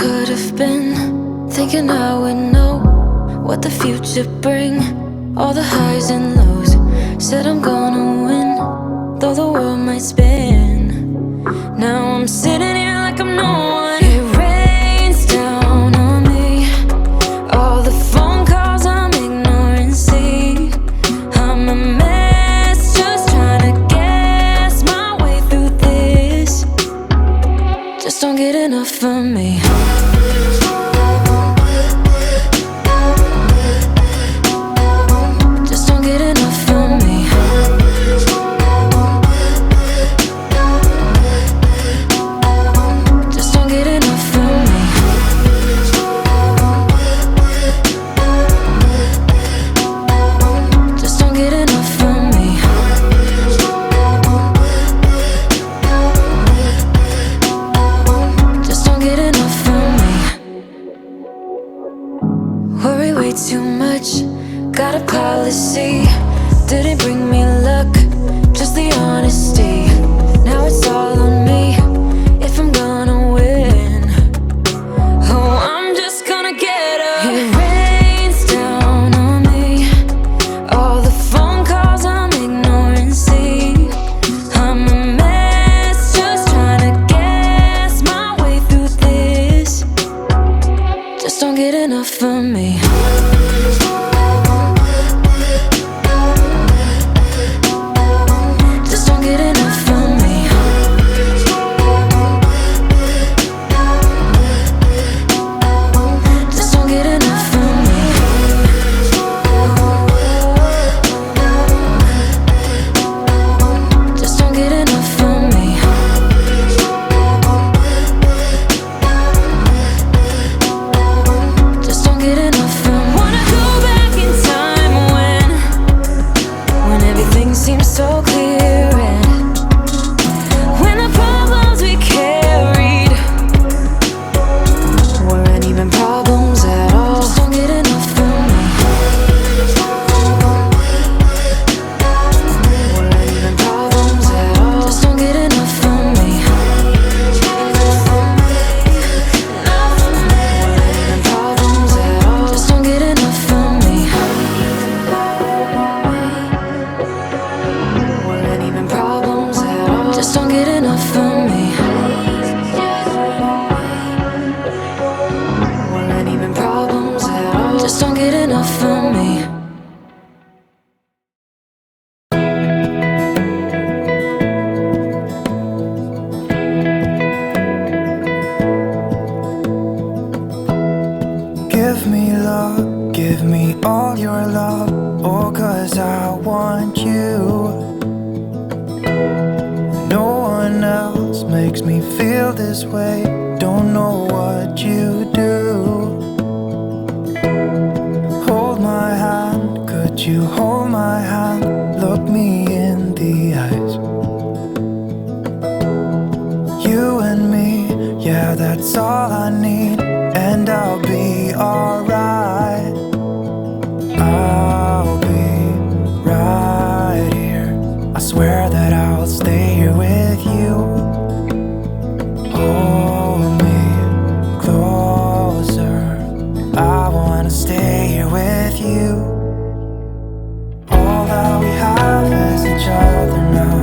could have been, thinking I would know what the future bring. All the highs and lows, said I'm gonna win, though the world might spin. Now I'm sitting here like I'm no one. It rains down on me, all the phone calls I'm ignoring. See, I'm a mess, just trying to guess my way through this. Just don't get enough of me. Worry way too much, got a policy. Didn't bring me luck, just the honesty. Now it's all on me, if I'm gonna win. Oh, I'm just gonna get up. It rains down on me, all the phone calls I'm ignoring. See, I'm a mess, just trying to guess my way through this. Just don't get enough of me. Just don't get enough of me. Just don't get enough of me. Just don't get enough of me. Just don't get enough of me. Wanna go back in time when everything seems so clear, and when the problems we carried weren't even problems at all. Just don't get enough of me. Weren't even problems at all. Just don't get enough of me. Weren't even problems at all. Just don't get enough of me. Weren't even problems at all. Just don't get enough of me. Weren't even problems at all. Just don't get enough of me. Give me love, give me all your love. Oh, 'cause I want you. No one else makes me feel this way. Don't know what you do. Hold my hand, could you hold my hand? Look me in the eyes. You and me, yeah, that's all I need. And I'll be alright. I'll be right here. I swear that I'll stay here with you. Hold me closer. I wanna stay here with you. All that we have is each other now.